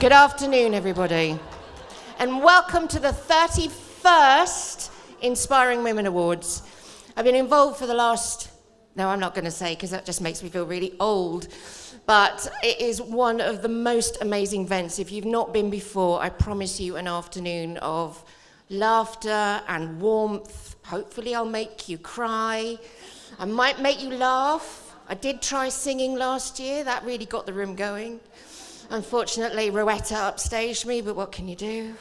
Good afternoon, everybody, and welcome to the 31st Inspiring Women Awards. I've been involved for the last, no, I'm not going to say because that just makes me feel really old, but it is one of the most amazing events. If you've not been before, I promise you an afternoon of laughter and warmth. Hopefully I'll make you cry. I might make you laugh. I did try singing last year. That really got the room going. Unfortunately, Rowetta upstaged me, but what can you do?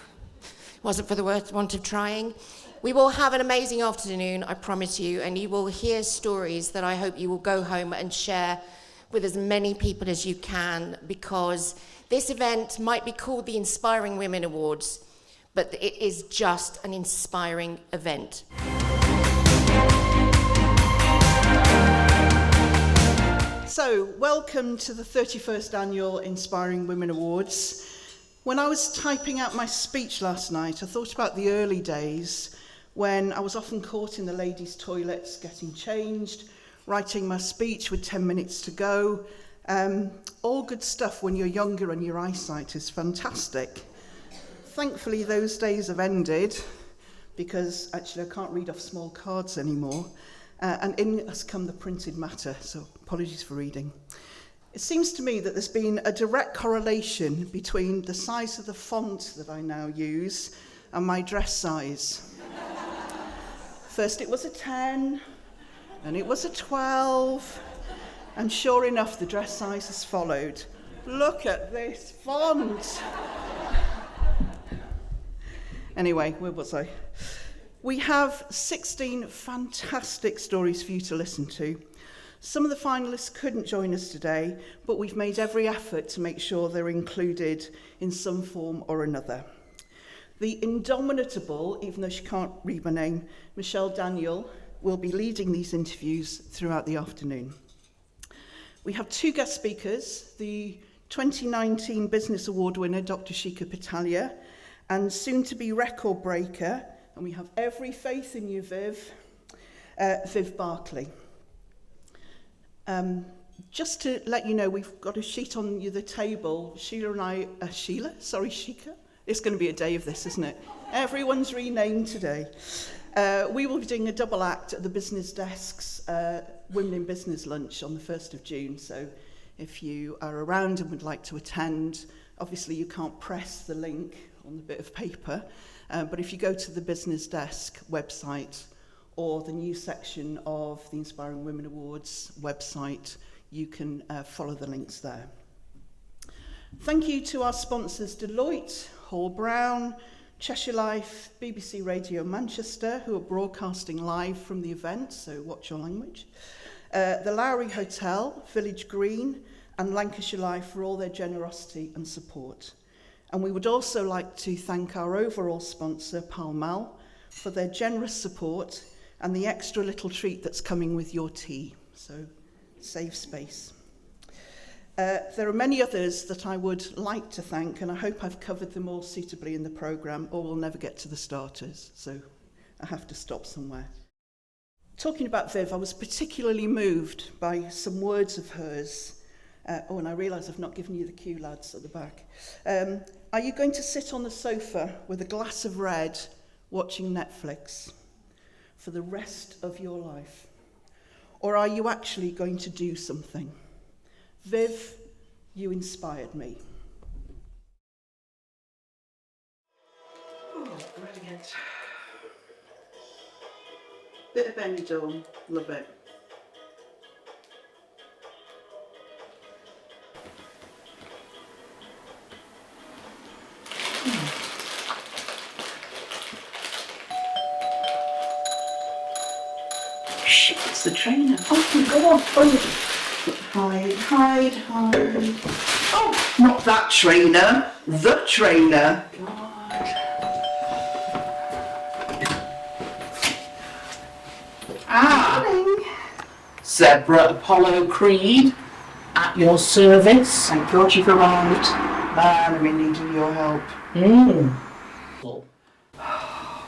Wasn't for the want of trying. We will have an amazing afternoon, I promise you, and you will hear stories that I hope you will go home and share with as many people as you can, because this event might be called the Inspiring Women Awards, but it is just an inspiring event. So, welcome to the 31st Annual Inspiring Women Awards. When I was typing out my speech last night, I thought about the early days when I was often caught in the ladies' toilets getting changed, writing my speech with 10 minutes to go. All good stuff when you're younger and your eyesight is fantastic. Thankfully, those days have ended because actually I can't read off small cards anymore. And in has come the printed matter, so apologies for reading. It seems to me that there's been a direct correlation between the size of the font that I now use and my dress size. First it was a 10, then it was a 12, and sure enough, the dress size has followed. Look at this font! Anyway, where was I? We have 16 fantastic stories for you to listen to. Some of the finalists couldn't join us today, but we've made every effort to make sure they're included in some form or another. The indomitable, even though she can't read my name, Michelle Daniel, will be leading these interviews throughout the afternoon. We have two guest speakers, the 2019 Business Award winner, Dr. Shika Patalia, and soon-to-be record breaker, and we have every faith in you, Viv, Viv Barclay. Just to let you know, we've got a sheet on the table. Shika. It's going to be a day of this, isn't it? Everyone's renamed today. We will be doing a double act at the Business Desk's Women in Business lunch on the 1st of June. So if you are around and would like to attend, obviously you can't press the link on the bit of paper. But if you go to the Business Desk website or the news section of the Inspiring Women Awards website, you can follow the links there. Thank you to our sponsors Deloitte, Hall Brown, Cheshire Life, BBC Radio Manchester, who are broadcasting live from the event, so watch your language. The Lowry Hotel, Village Green, and Lancashire Life for all their generosity and support. And we would also like to thank our overall sponsor, Pall Mall, for their generous support and the extra little treat that's coming with your tea. So, save space. There are many others that I would like to thank, and I hope I've covered them all suitably in the programme, or we'll never get to the starters. So, I have to stop somewhere. Talking about Viv, I was particularly moved by some words of hers. And I realise I've not given you the cue, lads, at the back. Are you going to sit on the sofa with a glass of red watching Netflix for the rest of your life? Or are you actually going to do something? Viv, you inspired me. Oh, brilliant. Bit of Benidorm, love it. Shit, it's the trainer. Oh, go on. Oh. Hide. Oh, not that trainer. The trainer. God. Morning. Zebra Apollo Creed, at your service. Thank God you've arrived. Man, I'm in need of your help.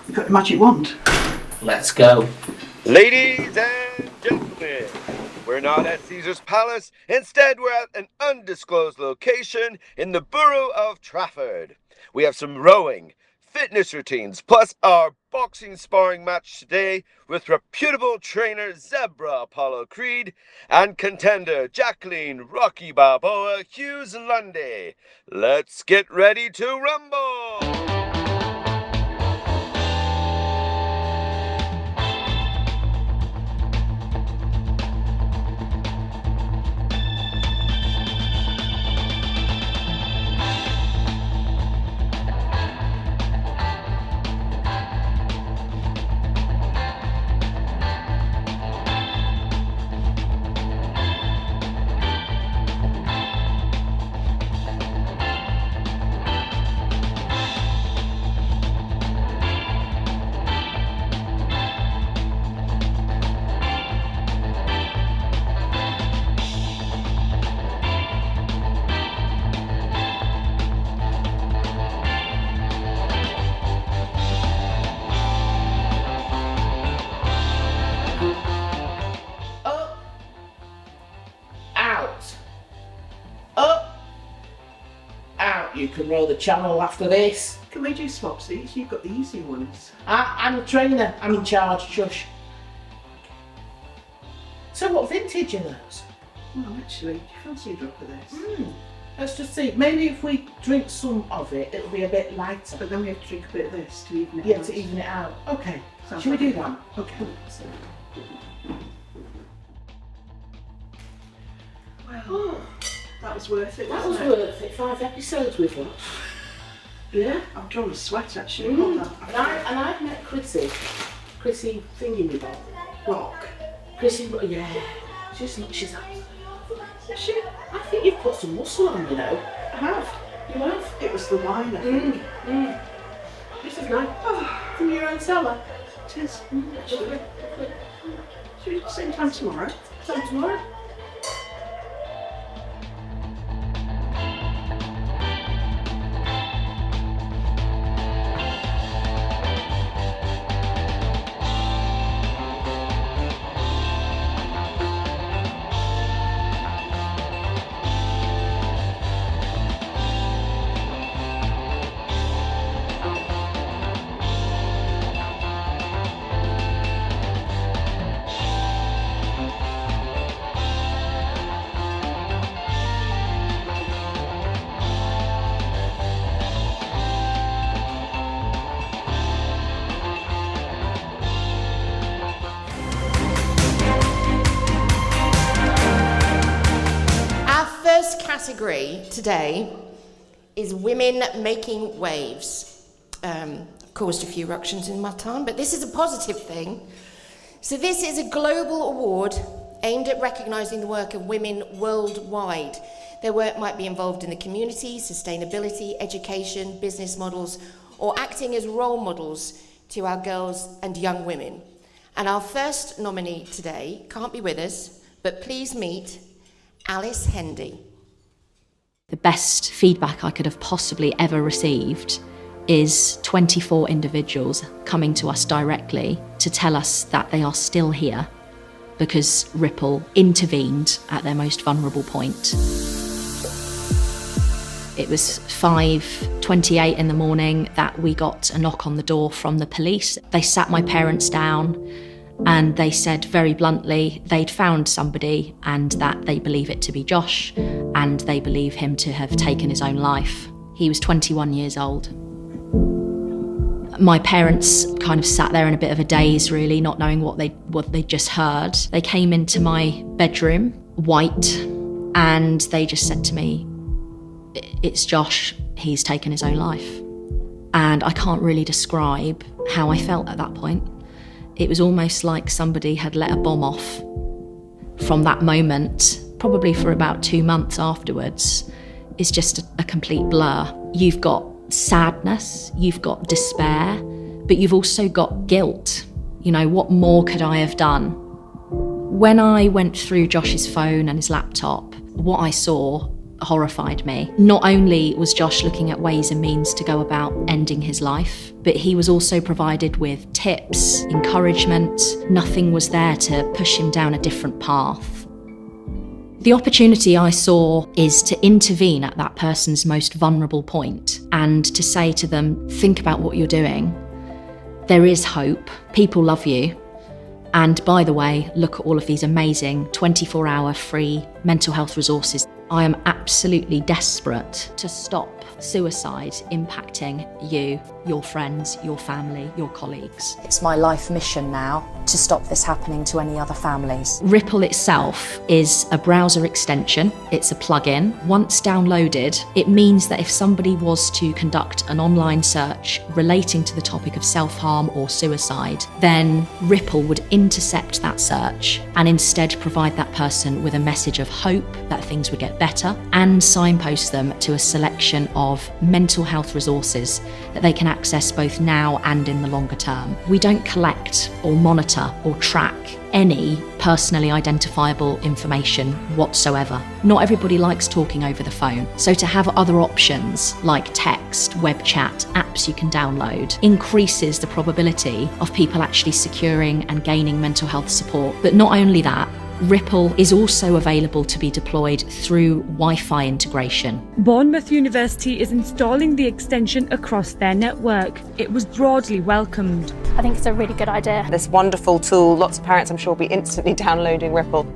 You've got the magic wand. Let's go. Ladies and gentlemen, We're not at Caesar's Palace. Instead, we're at an undisclosed location in the borough of Trafford. We have some rowing, fitness routines, plus our boxing sparring match today with reputable trainer Zebra Apollo Creed and contender Jacqueline Rocky Balboa Hughes Lundy. Let's get ready to rumble! You can roll the channel after this. Can we do swapsies? You've got the easy ones. I'm the trainer. I'm in charge. Shush. So what vintage are those? Well, actually, do you fancy a drop of this? Let's just see. Maybe if we drink some of it, it'll be a bit lighter. But then we have to drink a bit of this to even it Yeah, out. to even it out. Okay. Sounds Should we like do a that? plan. Okay. Well, that was worth it, That was wasn't it? worth it. 5 episodes we've got. Yeah. I've drawn a sweat, actually. Hold on. And I've met Chrissy. Chrissy thingy me bob. Rock. Chrissy, yeah. She's Is she? I think you've put some muscle on, you know. I have. You have? It was the wine, I think. This is nice. From your own cellar. It is. Actually. Should we same time tomorrow? Time tomorrow. Category today is women making waves. Caused a few ructions in my time, but this is a positive thing. So this is a global award aimed at recognising the work of women worldwide. Their work might be involved in the community, sustainability, education, business models, or acting as role models to our girls and young women. And our first nominee today can't be with us, but please meet Alice Hendy. The best feedback I could have possibly ever received is 24 individuals coming to us directly to tell us that they are still here because Ripple intervened at their most vulnerable point. It was 5:28 in the morning that we got a knock on the door from the police. They sat my parents down and they said very bluntly they'd found somebody and that they believe it to be Josh and they believe him to have taken his own life. He was 21 years old. My parents kind of sat there in a bit of a daze, really, not knowing what they'd just heard. They came into my bedroom, white, and they just said to me, "It's Josh, he's taken his own life." And I can't really describe how I felt at that point. It was almost like somebody had let a bomb off. From that moment, probably for about 2 months afterwards, is just a complete blur. You've got sadness, you've got despair, but you've also got guilt. You know, what more could I have done? When I went through Josh's phone and his laptop, what I saw horrified me. Not only was Josh looking at ways and means to go about ending his life, but he was also provided with tips, encouragement. Nothing was there to push him down a different path. The opportunity I saw is to intervene at that person's most vulnerable point and to say to them, think about what you're doing. There is hope. People love you. And by the way, look at all of these amazing 24-hour free mental health resources. I am absolutely desperate to stop suicide impacting you, your friends, your family, your colleagues. It's my life mission now to stop this happening to any other families. Ripple itself is a browser extension. It's a plugin. Once downloaded, it means that if somebody was to conduct an online search relating to the topic of self-harm or suicide, then Ripple would intercept that search and instead provide that person with a message of hope that things would get better and signpost them to a selection of mental health resources that they can access both now and in the longer term. We don't collect or monitor or track any personally identifiable information whatsoever. Not everybody likes talking over the phone, so to have other options like text, web chat, apps you can download increases the probability of people actually securing and gaining mental health support. But not only that, Ripple is also available to be deployed through Wi-Fi integration. Bournemouth University is installing the extension across their network. It was broadly welcomed. I think it's a really good idea. This wonderful tool, lots of parents I'm sure will be instantly downloading Ripple.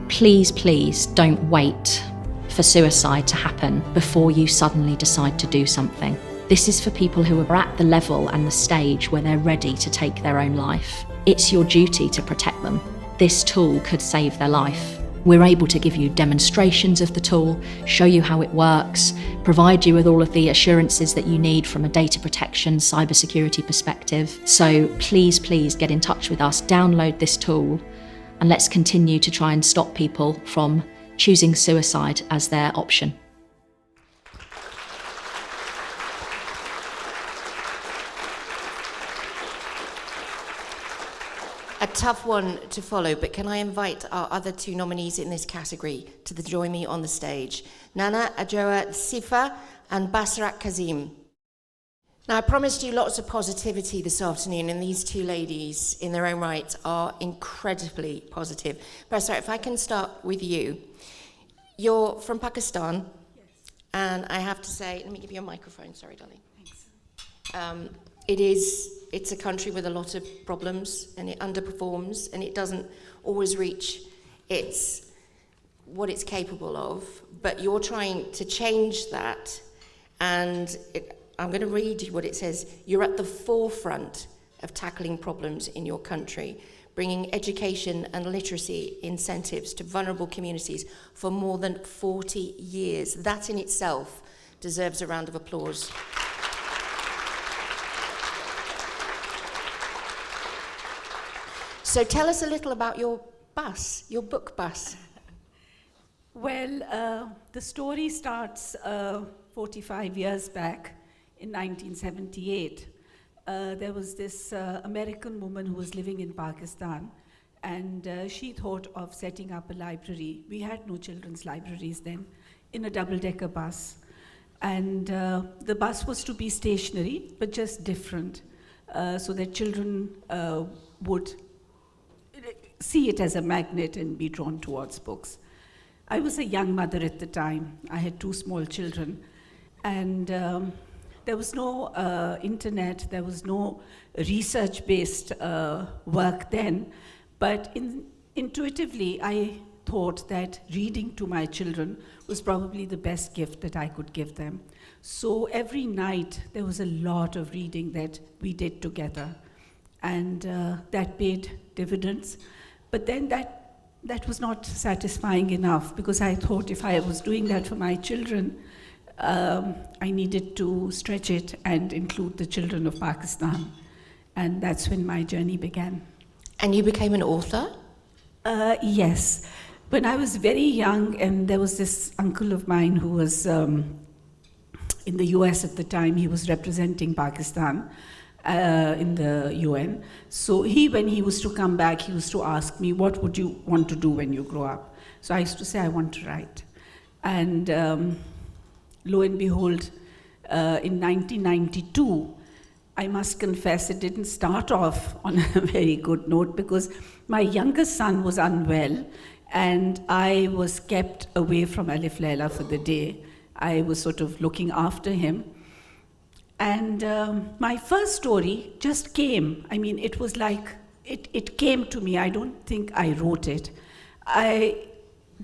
Please, please don't wait for suicide to happen before you suddenly decide to do something. This is for people who are at the level and the stage where they're ready to take their own life. It's your duty to protect them. This tool could save their life. We're able to give you demonstrations of the tool, show you how it works, provide you with all of the assurances that you need from a data protection, cybersecurity perspective. So please, please get in touch with us, download this tool, and let's continue to try and stop people from choosing suicide as their option. A tough one to follow, but can I invite our other two nominees in this category to join me on the stage? Nana Adjoa Sifa and Basrat Kazim. Now, I promised you lots of positivity this afternoon, and these two ladies, in their own right, are incredibly positive. Basrat, if I can start with you. You're from Pakistan, yes. And I have to say, let me give you a microphone, sorry, darling. Thanks. It's a country with a lot of problems, and it underperforms, and it doesn't always reach what it's capable of, but you're trying to change that, and I'm going to read you what it says. You're at the forefront of tackling problems in your country, bringing education and literacy incentives to vulnerable communities for more than 40 years. That in itself deserves a round of applause. So tell us a little about your bus, your book bus. Well, the story starts 45 years back in 1978. There was this American woman who was living in Pakistan, and she thought of setting up a library. We had no children's libraries then, in a double-decker bus. And the bus was to be stationary, but just different, so that children would see it as a magnet and be drawn towards books. I was a young mother at the time. I had 2 small children, and there was no internet, there was no research-based work then, but intuitively I thought that reading to my children was probably the best gift that I could give them. So every night there was a lot of reading that we did together, and that paid dividends. But then that was not satisfying enough, because I thought if I was doing that for my children, I needed to stretch it and include the children of Pakistan. And that's when my journey began. And you became an author? Yes. When I was very young, and there was this uncle of mine who was in the US at the time, he was representing Pakistan in the UN. So when he was to come back, he used to ask me, what would you want to do when you grow up? So I used to say, I want to write. And lo and behold, in 1992, I must confess it didn't start off on a very good note, because my youngest son was unwell, and I was kept away from Alif Laila for the day. I was sort of looking after him. And my first story just came. I mean, it was like, it came to me. I don't think I wrote it. I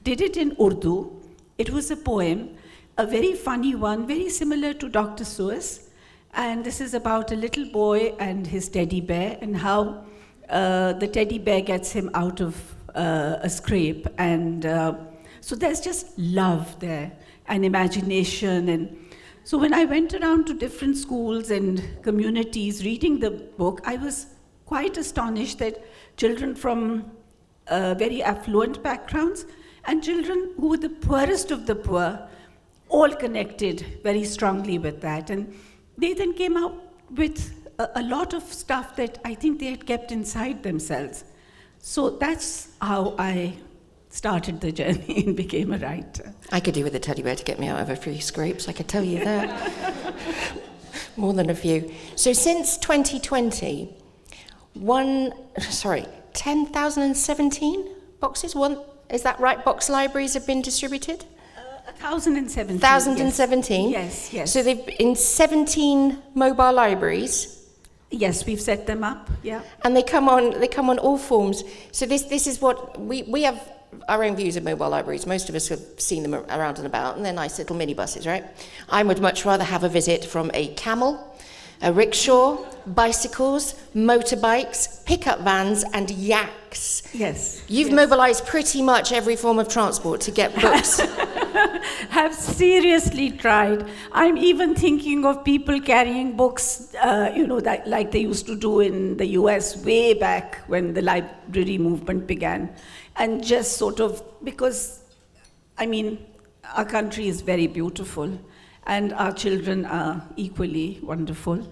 did it in Urdu. It was a poem, a very funny one, very similar to Dr. Seuss. And this is about a little boy and his teddy bear, and how the teddy bear gets him out of a scrape. And so there's just love there, and imagination. And so when I went around to different schools and communities reading the book, I was quite astonished that children from very affluent backgrounds and children who were the poorest of the poor all connected very strongly with that. And they then came out with a lot of stuff that I think they had kept inside themselves. So that's how I started the journey and became a writer. I could do with a teddy bear to get me out of a few scrapes, I can tell you that. More than a few. So since 2020, 10,017 boxes, is that right? Box libraries have been distributed? 1,017. 1,017? Yes. So they've in 17 mobile libraries. Yes, we've set them up, yeah. And they come on all forms. So this is what we have our own views of mobile libraries. Most of us have seen them around and about, and they're nice little minibuses, right? I would much rather have a visit from a camel, a rickshaw, bicycles, motorbikes, pickup vans, and yaks. Yes. You've mobilised pretty much every form of transport to get books. Have seriously tried. I'm even thinking of people carrying books, that like they used to do in the US way back when the library movement began. And just sort of, because, I mean, our country is very beautiful and our children are equally wonderful.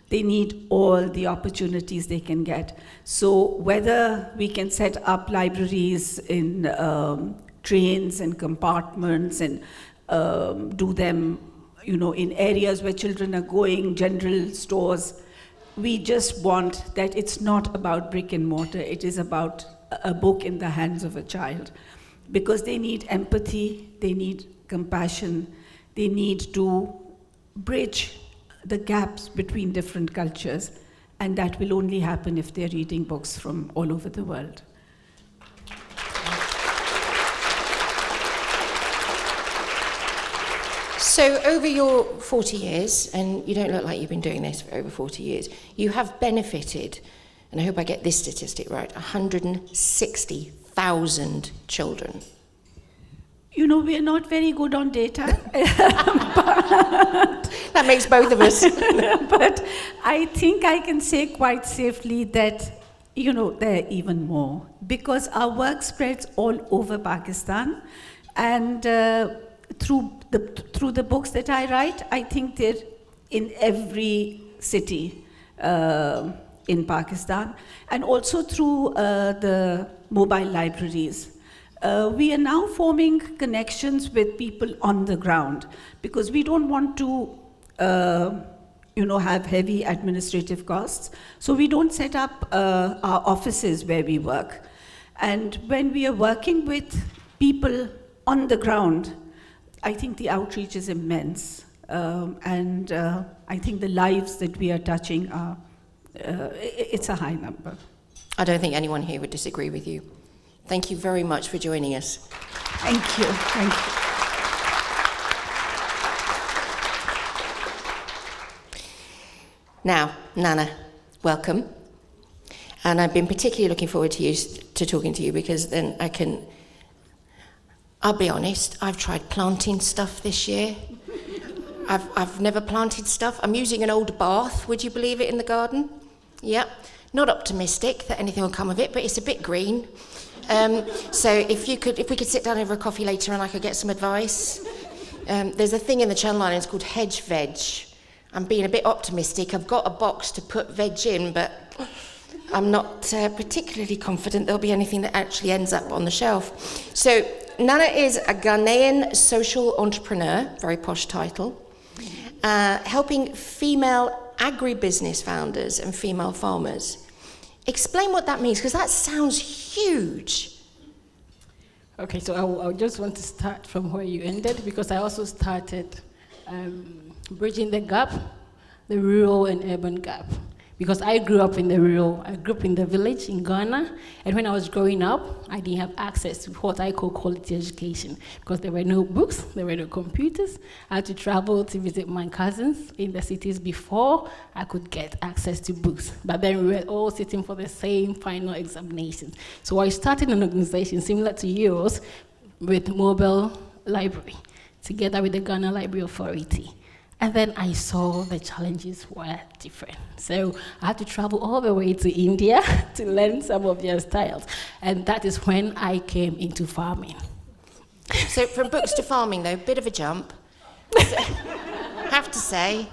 They need all the opportunities they can get. So whether we can set up libraries in trains and compartments and do them, in areas where children are going, general stores, we just want that it's not about brick and mortar, it is about a book in the hands of a child. Because they need empathy, they need compassion, they need to bridge the gaps between different cultures, and that will only happen if they're reading books from all over the world. So over your 40 years, and you don't look like you've been doing this for over 40 years, you have benefited, and I hope I get this statistic right, 160,000 children. We are not very good on data. That makes both of us. But I think I can say quite safely that, there are even more. Because our work spreads all over Pakistan. And through the books that I write, I think they're in every city in Pakistan. And also through the mobile libraries. We are now forming connections with people on the ground because we don't want to, have heavy administrative costs. So we don't set up our offices where we work. And when we are working with people on the ground, I think the outreach is immense. And I think the lives that we are touching are, it's a high number. I don't think anyone here would disagree with you. Thank you very much for joining us. Thank you. Thank you. Now, Nana, welcome. And I've been particularly looking forward to talking to you because then I'll be honest, I've tried planting stuff this year. I've never planted stuff. I'm using an old bath, would you believe it, in the garden? Yep. Not optimistic that anything will come of it, but it's a bit green. So if we could sit down over a coffee later and I could get some advice. There's a thing in the Channel Islands called hedge veg. I'm being a bit optimistic. I've got a box to put veg in, but I'm not particularly confident there'll be anything that actually ends up on the shelf. So Nana is a Ghanaian social entrepreneur, very posh title, helping female agribusiness founders and female farmers. Explain what that means, because that sounds huge. Okay, so I just want to start from where you ended, because I also started bridging the gap, the rural and urban gap. Because I grew up in the village in Ghana, and when I was growing up, I didn't have access to what I call quality education, because there were no books, there were no computers. I had to travel to visit my cousins in the cities before I could get access to books. But then we were all sitting for the same final examinations. So I started an organization similar to yours with Mobile Library, together with the Ghana Library Authority. And then I saw the challenges were different. So I had to travel all the way to India to learn some of their styles. And that is when I came into farming. So from books to farming, though, bit of a jump. So, have to say,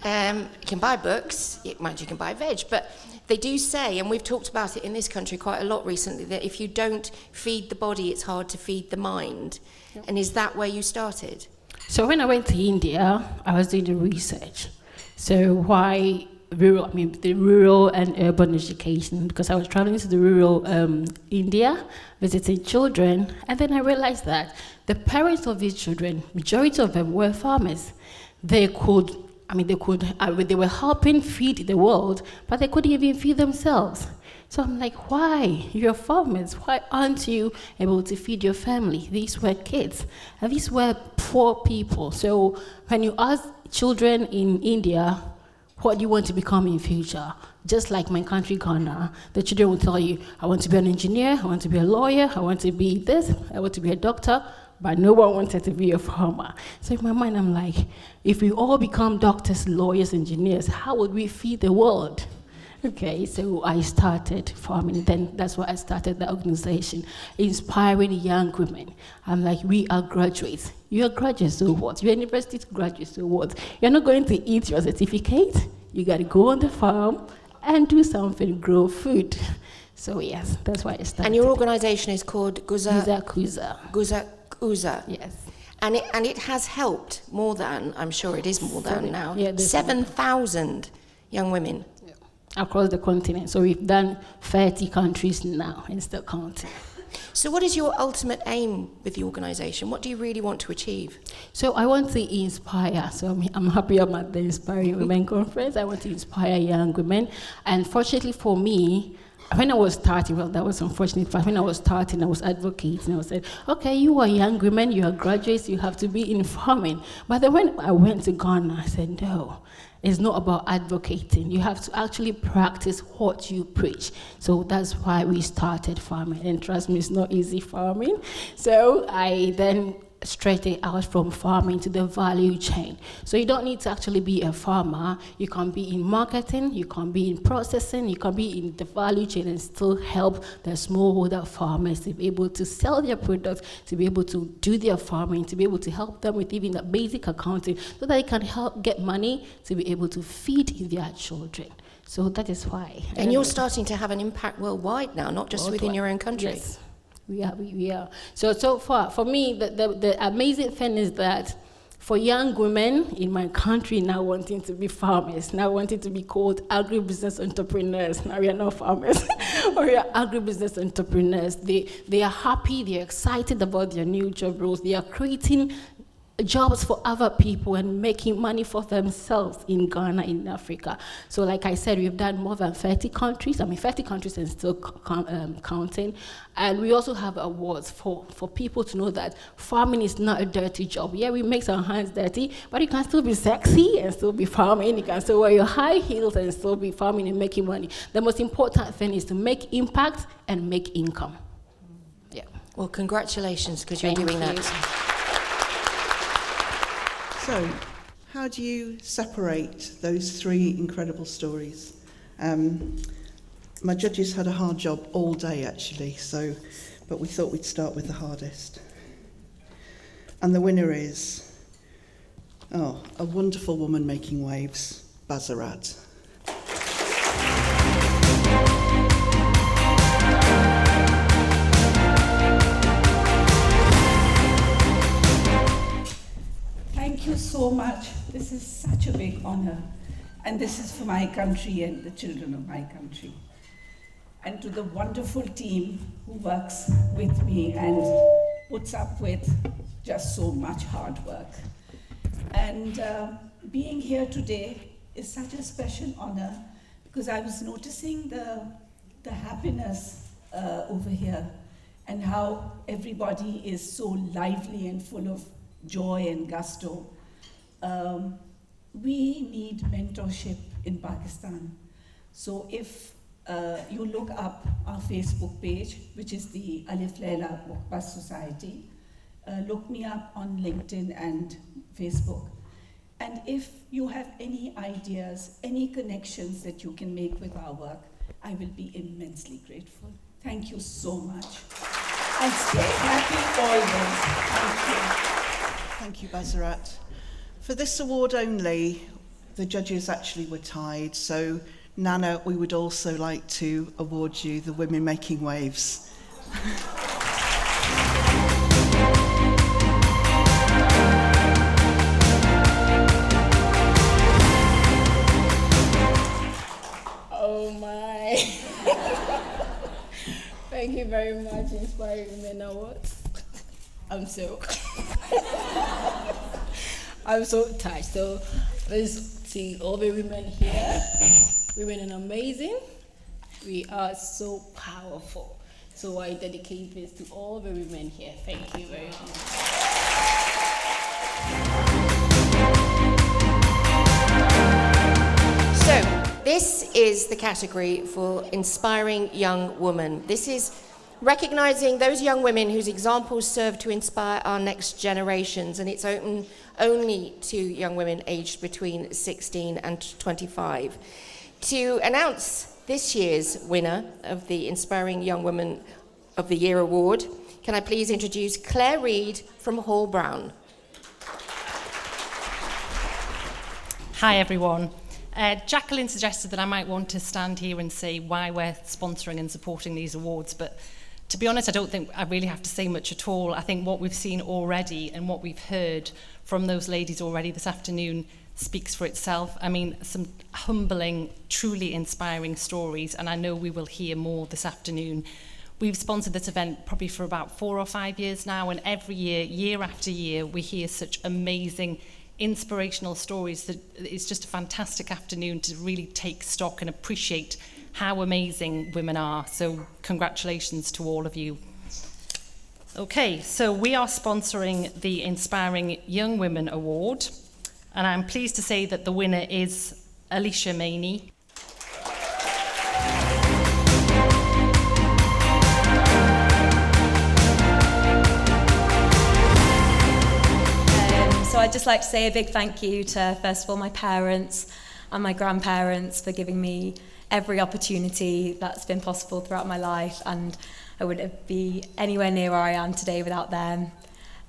you can buy books, you can buy veg, but they do say, and we've talked about it in this country quite a lot recently, that if you don't feed the body, it's hard to feed the mind. Yep. And is that where you started? So when I went to India, I was doing the research. So why rural? I mean, the rural and urban education, because I was traveling to the rural India, visiting children, and then I realized that the parents of these children, majority of them were farmers. They were helping feed the world, but they couldn't even feed themselves. So I'm like, why? You're farmers. Why aren't you able to feed your family? These were kids, and these were poor people. So when you ask children in India, what do you want to become in future? Just like my country, Ghana, the children will tell you, I want to be an engineer, I want to be a lawyer, I want to be this, I want to be a doctor, but no one wanted to be a farmer. So in my mind, I'm like, if we all become doctors, lawyers, engineers, how would we feed the world? Okay, so I started farming. Then that's why I started the organization, inspiring young women. I'm like, we are graduates. You're graduates, so what? You're university graduates, so what? You're not going to eat your certificate. You got to go on the farm and do something, grow food. So yes, that's why I started. And your organization is called Guza Kuza. Guza Kuza. Yes. And it has helped more than, I'm sure it is more than now, yeah, 7,000 young women. Across the continent. So we've done 30 countries now and still counting. So what is your ultimate aim with the organisation? What do you really want to achieve? So I want to inspire. So I'm happy I'm at the Inspiring Women Conference. I want to inspire young women. And fortunately for me, when I was starting, well, that was unfortunate, but when I was starting, I was advocating. I was saying, okay, you are young women, you are graduates, you have to be in farming. But then when I went to Ghana, I said, no. It's not about advocating. You have to actually practice what you preach. So that's why we started farming. And trust me, it's not easy farming. So I then stretched it out from farming to the value chain. So you don't need to actually be a farmer. You can be in marketing, you can be in processing, you can be in the value chain and still help the smallholder farmers to be able to sell their products, to be able to do their farming, to be able to help them with even the basic accounting so that they can help get money to be able to feed their children. So that is why. And you're starting to have an impact worldwide now, not just within your own country. Yes. We are. So far, for me, the amazing thing is that for young women in my country now wanting to be farmers, now wanting to be called agribusiness entrepreneurs. Now we are not farmers, or we are agribusiness entrepreneurs. They are happy, they are excited about their new job roles. They are creating jobs for other people and making money for themselves in Ghana, in Africa. So like I said, we've done more than 30 countries. 30 countries and still counting. And we also have awards for people to know that farming is not a dirty job. Yeah, we make our hands dirty, but you can still be sexy and still be farming. You can still wear your high heels and still be farming and making money. The most important thing is to make impact and make income. Yeah. Well, congratulations, because you're doing that. So, how do you separate those three incredible stories? My judges had a hard job all day, actually, but we thought we'd start with the hardest. And the winner is, a wonderful woman making waves, Bazarat. Thank you so much. This is such a big honor. And this is for my country and the children of my country. and to the wonderful team who works with me and puts up with just so much hard work. And being here today is such a special honor because I was noticing the happiness over here and how everybody is so lively and full of joy and gusto. We need mentorship in Pakistan. So if you look up our Facebook page, which is the Alif Laila Muqbas Society, look me up on LinkedIn and Facebook. And if you have any ideas, any connections that you can make with our work, I will be immensely grateful. Thank you so much. And stay happy always. Thank you. Thank you, Bazarat. For this award only, the judges actually were tied, so Nana, we would also like to award you the Women Making Waves. Oh my. Thank you very much, Inspiring Women Awards. I'm so touched. So let's see all the women here. Women are amazing. We are so powerful. So I dedicate this to all the women here. Thank you very much. So, this is the category for Inspiring Young Woman. This is recognising those young women whose examples serve to inspire our next generations, and it's open only to young women aged between 16 and 25. To announce this year's winner of the Inspiring Young Woman of the Year Award, can I please introduce Claire Reid from Hall Brown. Hi everyone. Jacqueline suggested that I might want to stand here and say why we're sponsoring and supporting these awards, but to be honest, I don't think I really have to say much at all. I think what we've seen already and what we've heard from those ladies already this afternoon speaks for itself. I mean, some humbling, truly inspiring stories, and I know we will hear more this afternoon. We've sponsored this event probably for about 4 or 5 years now, and every year, year after year, we hear such amazing, inspirational stories that it's just a fantastic afternoon to really take stock and appreciate how amazing women are. So congratulations to all of you. Okay, so we are sponsoring the Inspiring Young Women Award, and I'm pleased to say that the winner is Alicia Maney. So I'd just like to say a big thank you to, first of all, my parents and my grandparents for giving me every opportunity that's been possible throughout my life, and I wouldn't be anywhere near where I am today without them.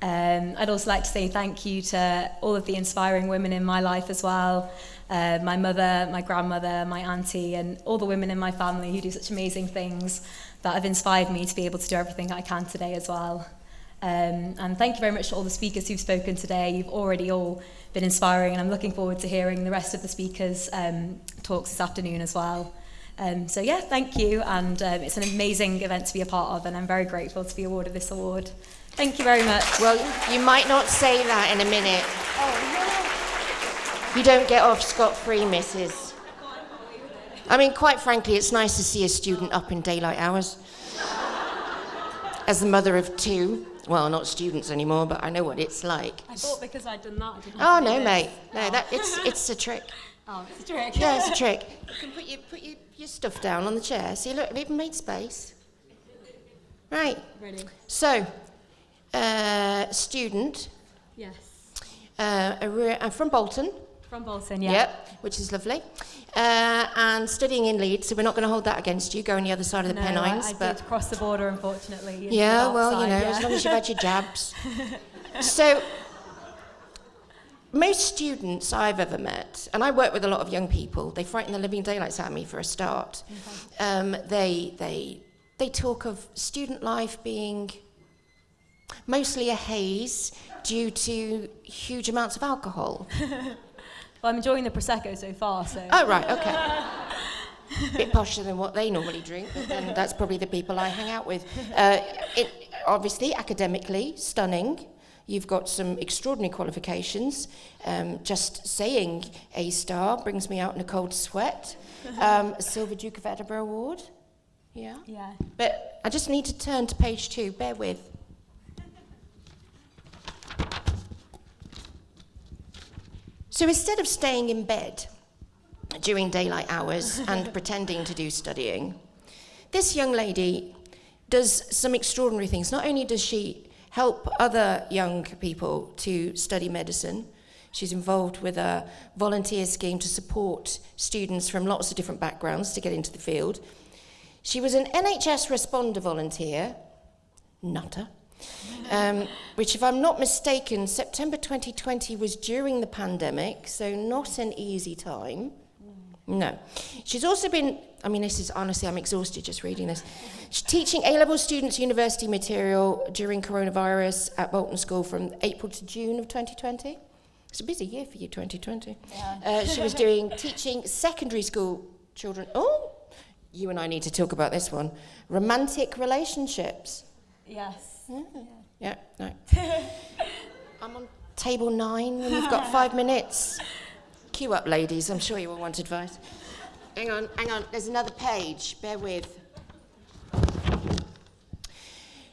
I'd also like to say thank you to all of the inspiring women in my life as well, my mother, my grandmother, my auntie, and all the women in my family who do such amazing things that have inspired me to be able to do everything I can today as well. And thank you very much to all the speakers who've spoken today. You've already all been inspiring, and I'm looking forward to hearing the rest of the speakers' talks this afternoon as well. So yeah, thank you, and it's an amazing event to be a part of, and I'm very grateful to be awarded this award. Thank you very much. Well, you might not say that in a minute. Oh, no. You don't get off scot-free, missus. I mean, quite frankly, it's nice to see a student up in daylight hours. As the mother of 2, well, not students anymore, but I know what it's like. I thought because I'd done that, I didn't Oh, have to no, do mate. this. No, it's a trick. Oh, it's a trick. Yeah, it's a trick. You can put your stuff down on the chair. See, look, I've even made space. Right. Ready. So, student. Yes. I'm from Bolton. From Bolton, yeah. Yep, which is lovely. And studying in Leeds, so we're not going to hold that against you. Go on the other side of the Pennines. I but did cross the border, unfortunately. Yeah, well, you know, as long as you've had your jabs. So, most students I've ever met, and I work with a lot of young people, they frighten the living daylights out of me for a start. Okay. They talk of student life being mostly a haze due to huge amounts of alcohol. Well, I'm enjoying the Prosecco so far, so... Oh, right, okay. A bit posher than what they normally drink, but then that's probably the people I hang out with. Obviously, academically, stunning. You've got some extraordinary qualifications. Just saying A star brings me out in a cold sweat. A Silver Duke of Edinburgh Award. Yeah? Yeah. But I just need to turn to page 2. Bear with. So instead of staying in bed during daylight hours and pretending to do studying, this young lady does some extraordinary things. Not only does she help other young people to study medicine, she's involved with a volunteer scheme to support students from lots of different backgrounds to get into the field. She was an NHS responder volunteer, nutter, which, if I'm not mistaken, September 2020 was during the pandemic, so not an easy time. No. She's also been, this is honestly, I'm exhausted just reading this. She's teaching A-level students university material during coronavirus at Bolton School from April to June of 2020. It's a busy year for you, 2020. Yeah. She was teaching secondary school children. Oh, you and I need to talk about this one. Romantic relationships. Yes. Yeah, no. I'm on table 9 when you've got 5 minutes. Queue up, ladies. I'm sure you all want advice. Hang on. There's another page. Bear with.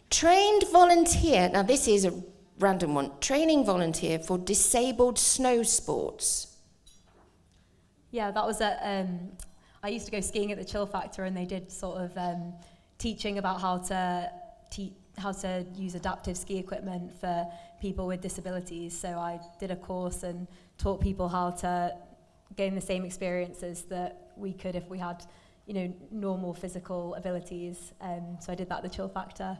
Trained volunteer. Now, this is a random one. Training volunteer for disabled snow sports. Yeah, that was at... I used to go skiing at the Chill Factor, and they did sort of teaching about how to use adaptive ski equipment for people with disabilities. So I did a course and taught people how to gain the same experiences that we could if we had, normal physical abilities. So I did that at the Chill Factor.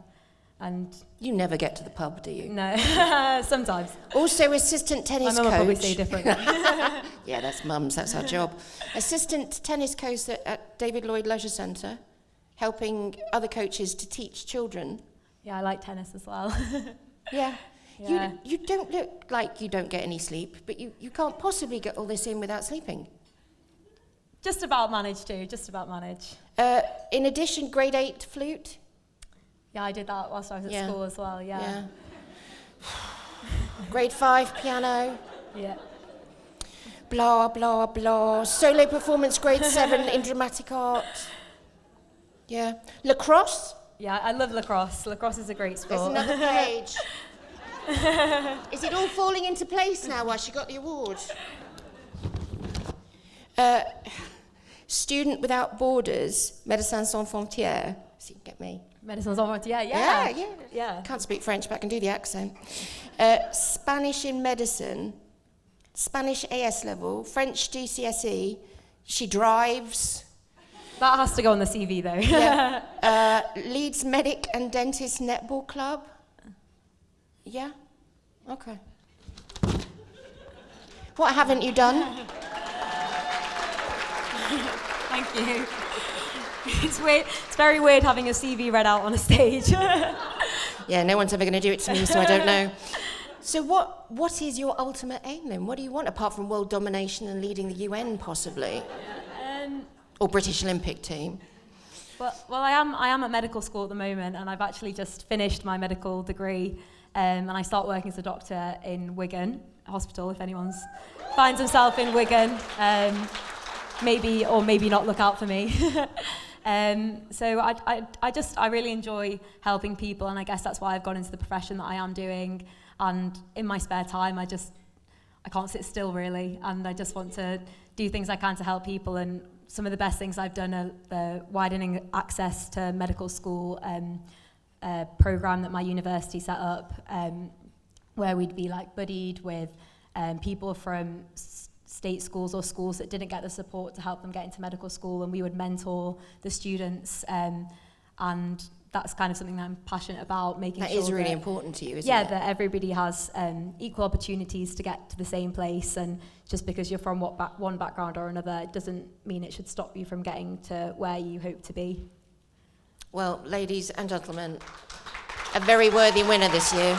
And you never get to the pub, do you? No, sometimes. Also, assistant tennis coach. My mum will probably say different. Yeah, that's mums. That's our job. Assistant tennis coach at David Lloyd Leisure Centre, helping other coaches to teach children. Yeah, I like tennis as well. Yeah. You don't look like you don't get any sleep, but you can't possibly get all this in without sleeping. Just about manage. In addition, grade 8 flute. Yeah, I did that whilst I was at school as well, yeah. Grade 5 piano. Yeah. Blah, blah, blah. Solo performance, grade 7 in dramatic art. Yeah. Lacrosse. Yeah, I love lacrosse. Lacrosse is a great sport. There's another page. Is it all falling into place now while she got the award? Student Without Borders, Médecins Sans Frontières. So you get me. Médecins Sans Frontières, yeah. Can't speak French, but I can do the accent. Spanish in medicine, Spanish AS level, French GCSE. She drives. That has to go on the CV, though. Yeah. Leeds Medic and Dentist Netball Club. Yeah? Okay. What haven't you done? Thank you. It's weird. It's very weird having a CV read out on a stage. Yeah, no one's ever going to do it to me, so I don't know. So what is your ultimate aim then? What do you want, apart from world domination and leading the UN, possibly? Or British Olympic team? Well, I am at medical school at the moment, and I've actually just finished my medical degree, and I start working as a doctor in Wigan Hospital, if anyone finds himself in Wigan. Maybe or maybe not look out for me. So I really enjoy helping people, and I guess that's why I've gone into the profession that I am doing. And in my spare time, I can't sit still really, and I just want to do things I can to help people. And some of the best things I've done are the widening access to medical school program that my university set up, where we'd be like buddied with people from state schools or schools that didn't get the support to help them get into medical school, and we would mentor the students, and that's kind of something that I'm passionate about, making sure that is really important to you, isn't it? Yeah, that everybody has equal opportunities to get to the same place, and just because you're from one background or another, it doesn't mean it should stop you from getting to where you hope to be. Well, ladies and gentlemen, a very worthy winner this year.